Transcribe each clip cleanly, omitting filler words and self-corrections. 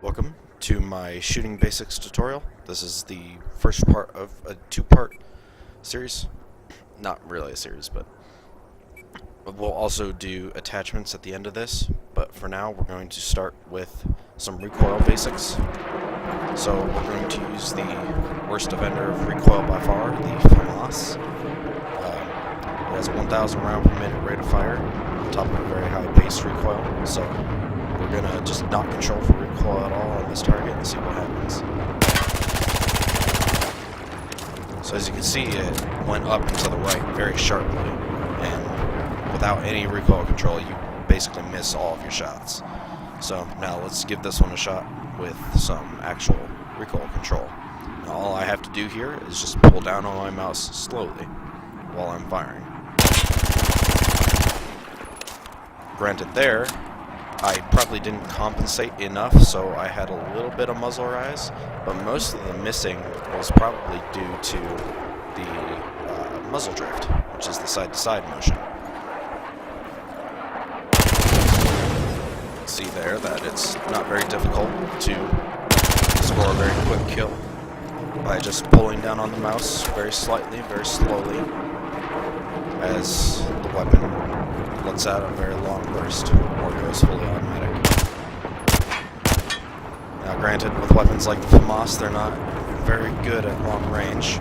Welcome to my shooting basics tutorial. This is the first part of a two-part series. Not really a series, but we'll also do attachments at the end of this. But for now, we're going to start with some recoil basics. So we're going to use the worst offender of recoil by far, the FAMAS. It has 1,000 round per minute rate of fire, on top of a very high base recoil. So we're gonna just not control for recoil at all on this target and see what happens. So as you can see, it went up and to the right very sharply, and without any recoil control, you basically miss all of your shots. So now let's give this one a shot with some actual recoil control. Now all I have to do here is just pull down on my mouse slowly while I'm firing. Granted there, I probably didn't compensate enough, so I had a little bit of muzzle rise, but most of the missing was probably due to the muzzle drift, which is the side-to-side motion. See there that it's not very difficult to score a very quick kill by just pulling down on the mouse very slightly, very slowly, as the weapon lets out a very long burst or goes fully automatic. Now granted, with weapons like the FAMAS, they're not very good at long range.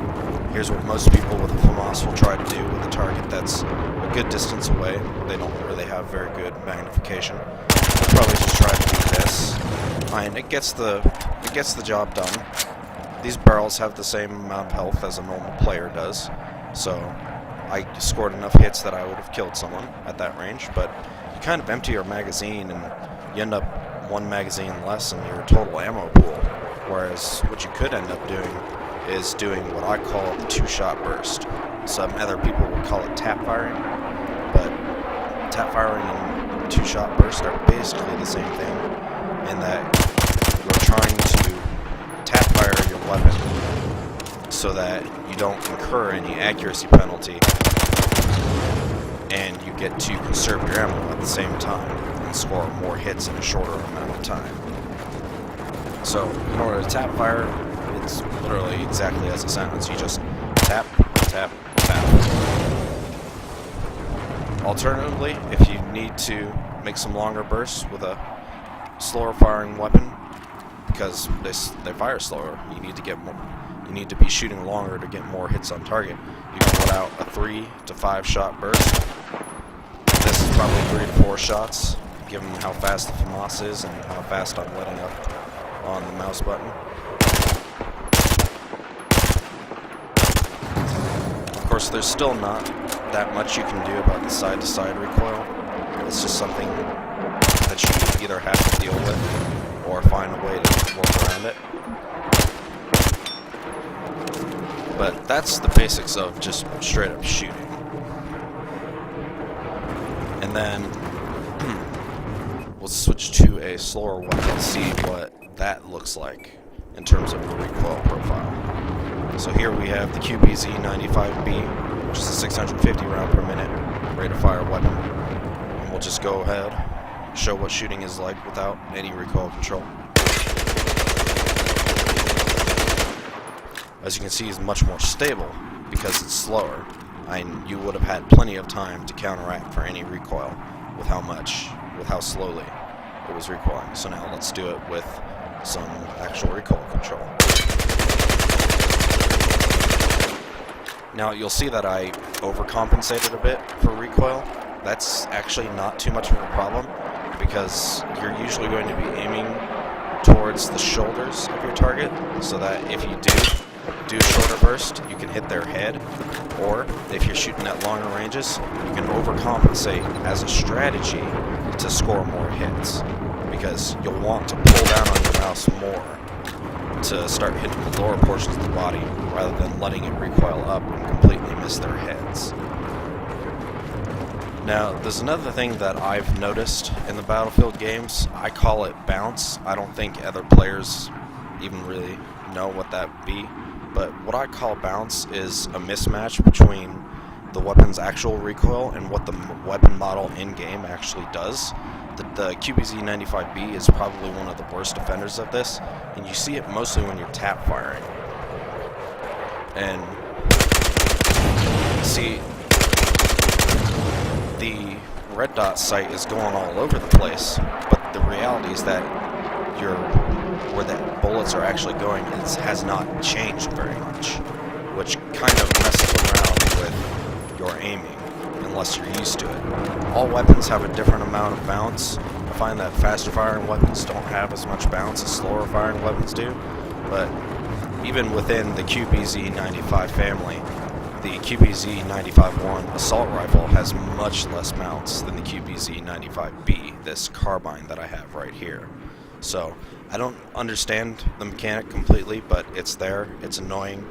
Here's what most people with a FAMAS will try to do with a target that's a good distance away. They don't really have very good magnification. They'll probably just try to do this. And it gets the job done. These barrels have the same amount of health as a normal player does, so I scored enough hits that I would have killed someone at that range, but you kind of empty your magazine and you end up one magazine less in your total ammo pool, whereas what you could end up doing is doing what I call the two-shot burst. Some other people would call it tap firing, but tap firing and two-shot burst are basically the same thing in that you're trying to tap fire your weapon so that you don't incur any accuracy penalty and you get to conserve your ammo at the same time and score more hits in a shorter amount of time. So in order to tap fire, it's literally exactly as it sounds. You just tap, tap, tap. Alternatively, if you need to make some longer bursts with a slower firing weapon, because they fire slower, you need to get more. You need to be shooting longer to get more hits on target. You can put out a 3 to 5 shot burst. This is probably 3 to 4 shots, given how fast the FAMAS is and how fast I'm letting up on the mouse button. Of course, there's still not that much you can do about the side-to-side recoil. It's just something that you either have to deal with or find a way to work around it. But that's the basics of just straight up shooting. And then we'll switch to a slower weapon and see what that looks like in terms of the recoil profile. So here we have the QBZ-95B, which is a 650 round per minute rate of fire weapon. And we'll just go ahead, show what shooting is like without any recoil control. As you can see, it's much more stable because it's slower, and you would have had plenty of time to counteract for any recoil with how slowly it was recoiling. So now let's do it with some actual recoil control. Now you'll see that I overcompensated a bit for recoil. That's actually not too much of a problem because you're usually going to be aiming towards the shoulders of your target, so that if you do a shorter burst, you can hit their head, or if you're shooting at longer ranges, you can overcompensate as a strategy to score more hits, because you'll want to pull down on your mouse more to start hitting the lower portions of the body rather than letting it recoil up and completely miss their heads. Now, there's another thing that I've noticed in the Battlefield games. I call it bounce. I don't think other players even really know what that would be. But what I call bounce is a mismatch between the weapon's actual recoil and what the weapon model in-game actually does. The the QBZ-95B is probably one of the worst offenders of this, and you see it mostly when you're tap firing. And see, the red dot sight is going all over the place, but the reality is that where the bullets are actually going has not changed very much, which kind of messes around with your aiming unless you're used to it. All weapons have a different amount of bounce. I find that faster firing weapons don't have as much bounce as slower firing weapons do, but even within the QBZ-95 family, the QBZ-95-1 assault rifle has much less bounce than the QBZ-95B, this carbine that I have right here. So I don't understand the mechanic completely, but it's there. It's annoying.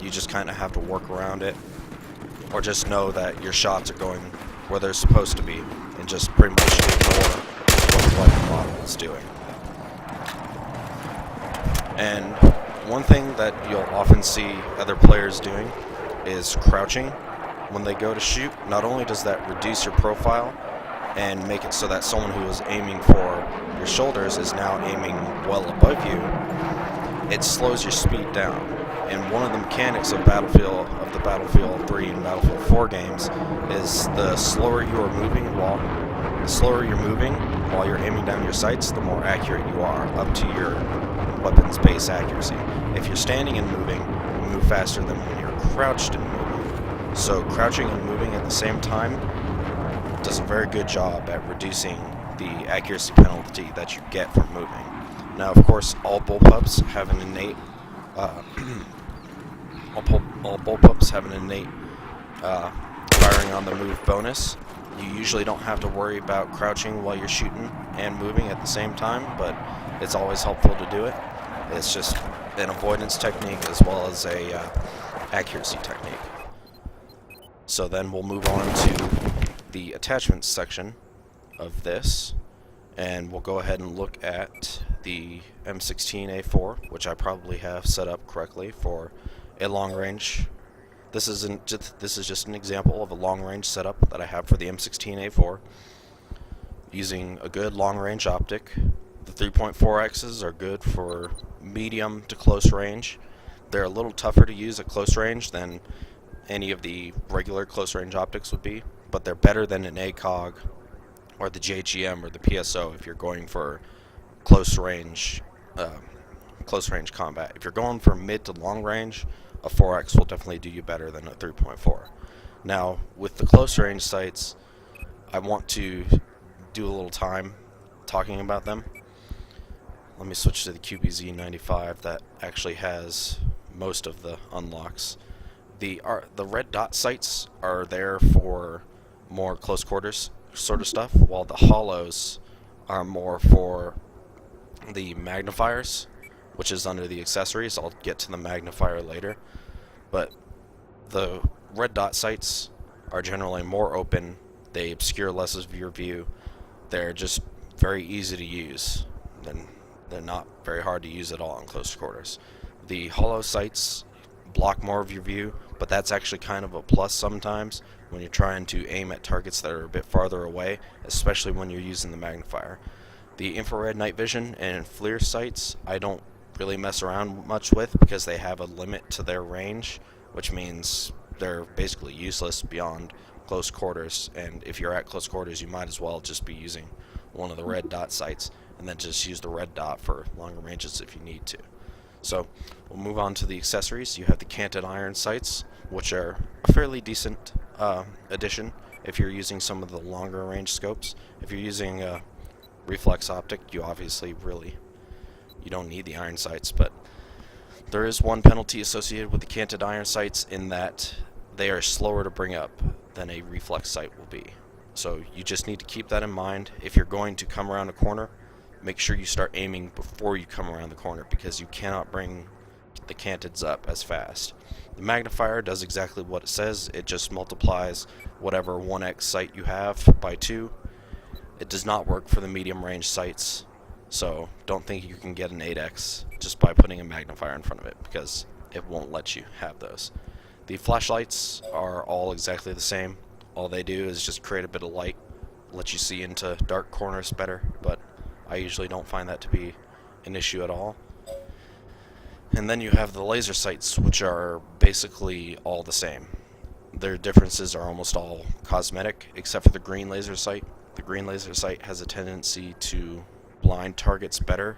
You just kind of have to work around it, or just know that your shots are going where they're supposed to be, and just pretty much ignore what the weapon model is doing. And one thing that you'll often see other players doing is crouching when they go to shoot. Not only does that reduce your profile and make it so that someone who is aiming for your shoulders is now aiming well above you, it slows your speed down. And one of the mechanics of the Battlefield 3 and Battlefield 4 games is the slower you are moving while you're aiming down your sights, the more accurate you are up to your weapon's base accuracy. If you're standing and moving, you move faster than when you're crouched and moving. So crouching and moving at the same time does a very good job at reducing the accuracy penalty that you get from moving. Now, of course, all bullpups have an innate firing on the move bonus. You usually don't have to worry about crouching while you're shooting and moving at the same time, but it's always helpful to do it. It's just an avoidance technique as well as a accuracy technique. So then we'll move on to the attachments section of this, and we'll go ahead and look at the M16A4, which I probably have set up correctly for a long range. This is just an example of a long range setup that I have for the M16A4 using a good long range optic. The 3.4X's are good for medium to close range. They're a little tougher to use at close range than any of the regular close range optics would be, but they're better than an ACOG or the JGM or the PSO if you're going for close range combat. If you're going for mid to long range, a 4X will definitely do you better than a 3.4. Now, with the close range sights, I want to do a little time talking about them. Let me switch to the QBZ-95 that actually has most of the unlocks. The red dot sights are there for more close quarters sort of stuff, while the hollows are more for the magnifiers, which is under the accessories. I'll get to the magnifier later. But the red dot sights are generally more open. They obscure less of your view. They're just very easy to use. And they're not very hard to use at all in close quarters. The hollow sights block more of your view, but that's actually kind of a plus sometimes when you're trying to aim at targets that are a bit farther away, especially when you're using the magnifier. The infrared night vision and FLIR sights I don't really mess around much with because they have a limit to their range, which means they're basically useless beyond close quarters, and if you're at close quarters you might as well just be using one of the red dot sights and then just use the red dot for longer ranges if you need to. So we'll move on to the accessories. You have the canted iron sights, which are a fairly decent addition if you're using some of the longer range scopes. If you're using a reflex optic, you obviously you don't need the iron sights, but there is one penalty associated with the canted iron sights in that they are slower to bring up than a reflex sight will be. So you just need to keep that in mind. If you're going to come around a corner, make sure you start aiming before you come around the corner, because you cannot bring the canteds up as fast. The magnifier does exactly what it says. It just multiplies whatever 1x sight you have by 2. It does not work for the medium range sights, so don't think you can get an 8x just by putting a magnifier in front of it, because it won't let you have those. The flashlights are all exactly the same. All they do is just create a bit of light let you see into dark corners better, but I usually don't find that to be an issue at all. And then you have the laser sights, which are basically all the same. Their differences are almost all cosmetic, except for the green laser sight. The green laser sight has a tendency to blind targets better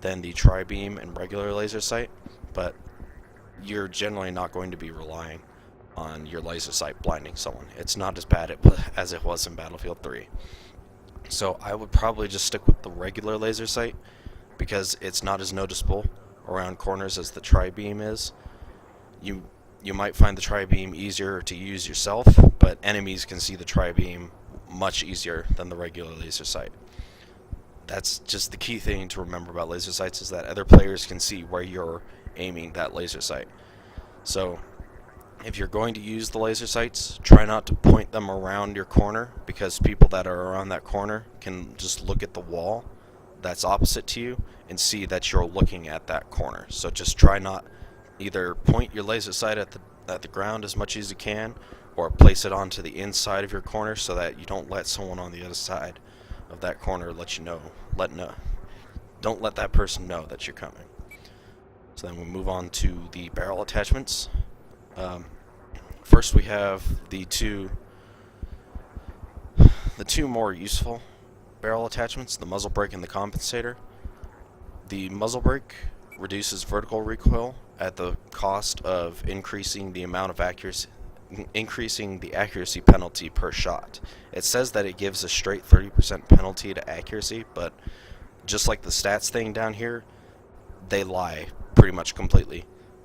than the tri-beam and regular laser sight, but you're generally not going to be relying on your laser sight blinding someone. It's not as bad as it was in Battlefield 3. So I would probably just stick with the regular laser sight because it's not as noticeable around corners as the tri-beam is. You might find the tri-beam easier to use yourself, but enemies can see the tri-beam much easier than the regular laser sight. That's just the key thing to remember about laser sights, is that other players can see where you're aiming that laser sight. So if you're going to use the laser sights, try not to point them around your corner, because people that are around that corner can just look at the wall that's opposite to you and see that you're looking at that corner. So just try not either point your laser sight at the ground as much as you can, or place it onto the inside of your corner so that you don't let someone on the other side of that corner don't let that person know that you're coming. So then we move on to the barrel attachments. First we have the two more useful barrel attachments, the muzzle brake and the compensator. The muzzle brake reduces vertical recoil at the cost of increasing the accuracy penalty per shot. It says that it gives a straight 30% penalty to accuracy, but just like the stats thing down here, they lie pretty much completely.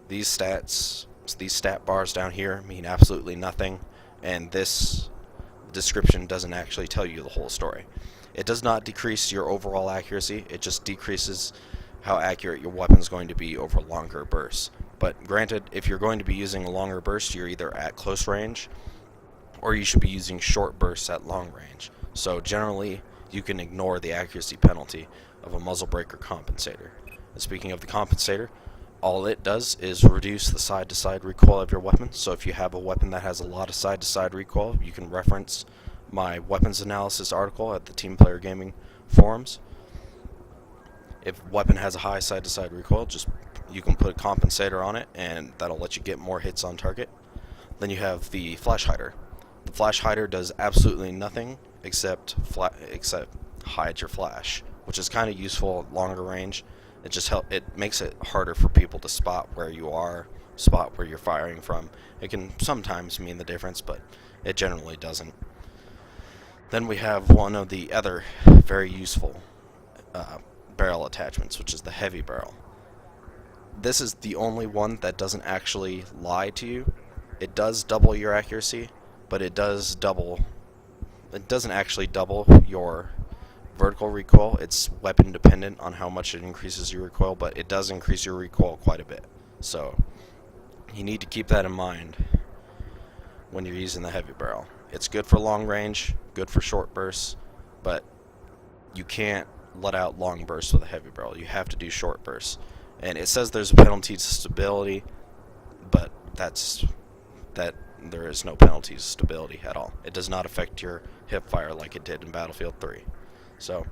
These stat bars down here mean absolutely nothing, and this description doesn't actually tell you the whole story. It does not decrease your overall accuracy, it just decreases how accurate your weapon is going to be over longer bursts. But granted, if you're going to be using a longer burst, you're either at close range or you should be using short bursts at long range. So generally, you can ignore the accuracy penalty of a muzzle brake or compensator. And speaking of the compensator, all it does is reduce the side-to-side recoil of your weapon. So if you have a weapon that has a lot of side-to-side recoil, you can reference my weapons analysis article at the Teamplayer Gaming forums. If a weapon has a high side-to-side recoil, you can put a compensator on it, and that'll let you get more hits on target. Then you have the flash hider. The flash hider does absolutely nothing except hide your flash, which is kind of useful at longer range. It makes it harder for people to spot where you are, spot where you're firing from. It can sometimes mean the difference, but it generally doesn't. Then we have one of the other very useful barrel attachments, which is the heavy barrel. This is the only one that doesn't actually lie to you. It does double your accuracy, but it doesn't actually double your vertical recoil. It's weapon dependent on how much it increases your recoil, but it does increase your recoil quite a bit. So you need to keep that in mind when you're using the heavy barrel. It's good for long range, good for short bursts, but you can't let out long bursts with a heavy barrel. You have to do short bursts. And it says there's a penalty to stability, but there is no penalty to stability at all. It does not affect your hip fire like it did in Battlefield 3. So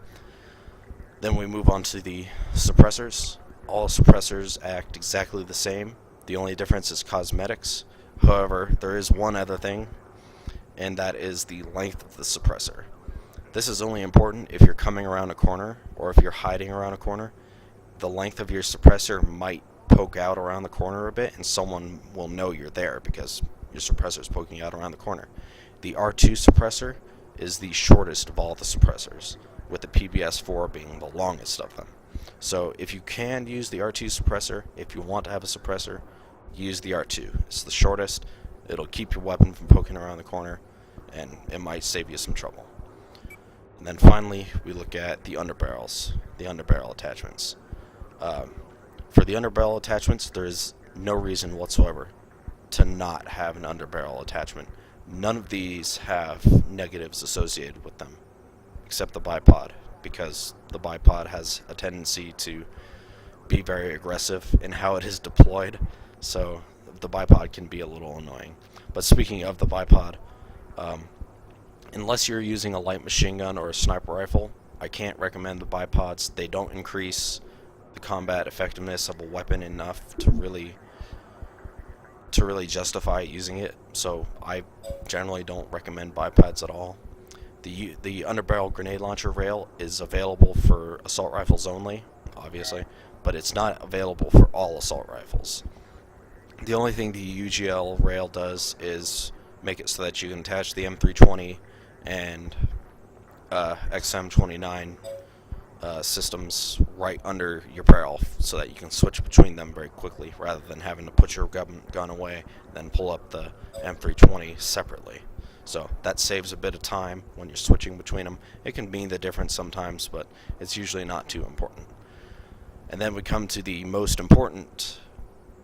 then we move on to the suppressors. All suppressors act exactly the same. The only difference is cosmetics. However, there is one other thing, and that is the length of the suppressor. This is only important if you're coming around a corner or if you're hiding around a corner. The length of your suppressor might poke out around the corner a bit, and someone will know you're there because your suppressor is poking out around the corner. The R2 suppressor is the shortest of all the suppressors, with the PBS4 being the longest of them. So if you can use the R2 suppressor, if you want to have a suppressor, use the R2. It's the shortest, it'll keep your weapon from poking around the corner, and it might save you some trouble. And then finally, we look at the underbarrels, the underbarrel attachments. For the underbarrel attachments, there is no reason whatsoever to not have an underbarrel attachment. None of these have negatives associated with them, except the bipod, because the bipod has a tendency to be very aggressive in how it is deployed, so the bipod can be a little annoying. But speaking of the bipod, Unless you're using a light machine gun or a sniper rifle, I can't recommend the bipods. They don't increase the combat effectiveness of a weapon enough to really justify using it. So I generally don't recommend bipods at all. The underbarrel grenade launcher rail is available for assault rifles only, obviously, but it's not available for all assault rifles. The only thing the UGL rail does is make it so that you can attach the M320 and XM29 systems right under your barrel so that you can switch between them very quickly rather than having to put your gun away and then pull up the M320 separately. So that saves a bit of time when you're switching between them. It can mean the difference sometimes, but it's usually not too important. And then we come to the most important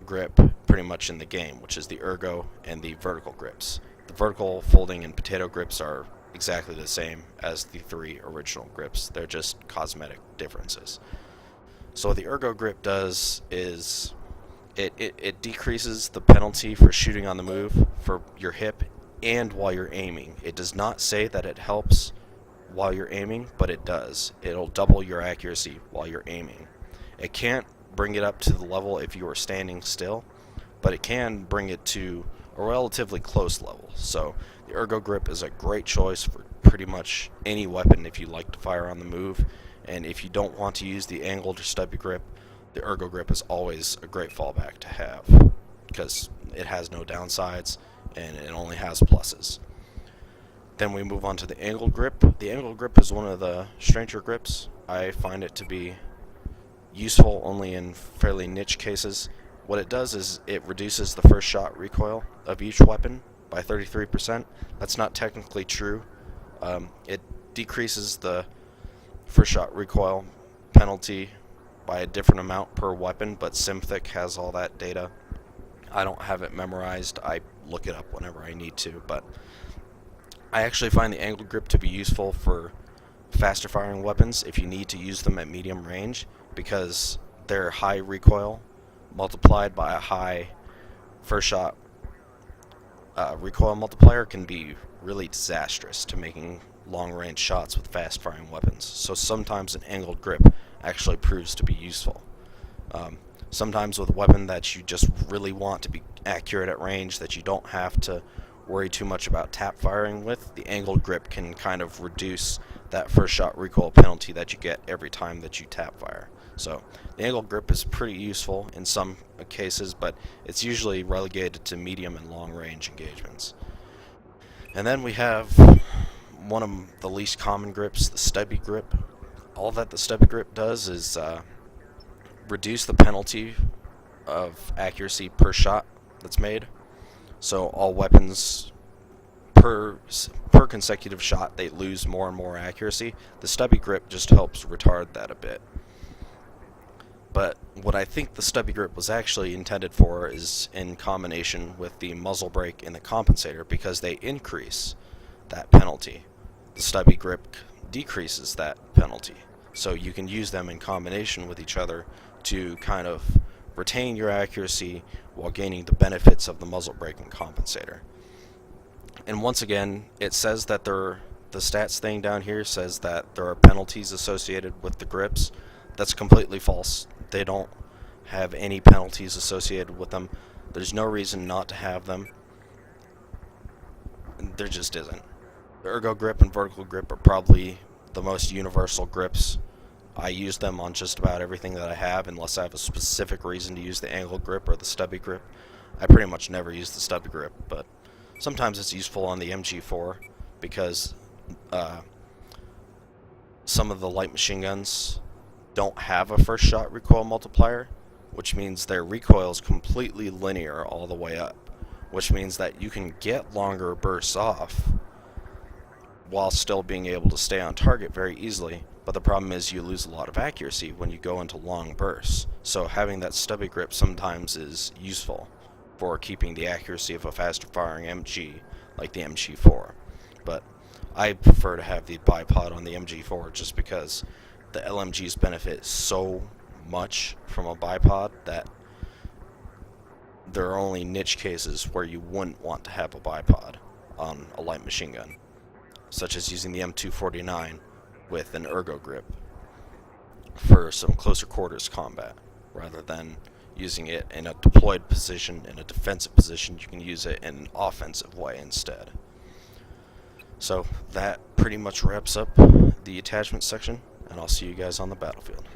grip pretty much in the game, which is the ergo and the vertical grips. The vertical folding and potato grips are exactly the same as the 3 original grips. They're just cosmetic differences. So what the ergo grip does is it decreases the penalty for shooting on the move for your hip and while you're aiming. It does not say that it helps while you're aiming, but it does. It'll double your accuracy while you're aiming. It can't bring it up to the level if you are standing still, but it can bring it to a relatively close level. So the ergo grip is a great choice for pretty much any weapon if you like to fire on the move, and if you don't want to use the angled or stubby grip, the ergo grip is always a great fallback to have because it has no downsides and it only has pluses. Then we move on to the angled grip. The angled grip is one of the stranger grips. I find it to be useful only in fairly niche cases. What it does is it reduces the first shot recoil of each weapon by 33%. That's not technically true. It decreases the first shot recoil penalty by a different amount per weapon, but Simthic has all that data. I don't have it memorized. I look it up whenever I need to, but I actually find the angled grip to be useful for faster firing weapons if you need to use them at medium range, because their high recoil multiplied by a high first shot recoil multiplier can be really disastrous to making long range shots with fast firing weapons. So sometimes an angled grip actually proves to be useful. Sometimes with a weapon that you just really want to be accurate at range, that you don't have to worry too much about tap firing with, the angled grip can kind of reduce that first shot recoil penalty that you get every time that you tap fire. So the angled grip is pretty useful in some cases, but it's usually relegated to medium and long range engagements. And then we have one of the least common grips, the stubby grip. All that the stubby grip does is reduce the penalty of accuracy per shot that's made. So all weapons per consecutive shot, they lose more and more accuracy. The stubby grip just helps retard that a bit. But what I think the stubby grip was actually intended for is in combination with the muzzle brake and the compensator, because they increase that penalty. The stubby grip decreases that penalty. So you can use them in combination with each other to kind of retain your accuracy while gaining the benefits of the muzzle brake and compensator. And once again, it says that the stats thing down here says that there are penalties associated with the grips. That's completely false. They don't have any penalties associated with them. There's no reason not to have them. There just isn't. The ergo grip and vertical grip are probably the most universal grips. I use them on just about everything that I have, unless I have a specific reason to use the angled grip or the stubby grip. I pretty much never use the stubby grip, but sometimes it's useful on the MG4 because some of the light machine guns don't have a first shot recoil multiplier, which means their recoil is completely linear all the way up, which means that you can get longer bursts off while still being able to stay on target very easily. But the problem is you lose a lot of accuracy when you go into long bursts. So having that stubby grip sometimes is useful for keeping the accuracy of a faster firing MG like the MG4. But I prefer to have the bipod on the MG4 just because the LMGs benefit so much from a bipod that there are only niche cases where you wouldn't want to have a bipod on a light machine gun. such as using the M249 with an ergo grip for some closer quarters combat, rather than using it in a deployed position, in a defensive position. You can use it in an offensive way instead. So that pretty much wraps up the attachment section, and I'll see you guys on the battlefield.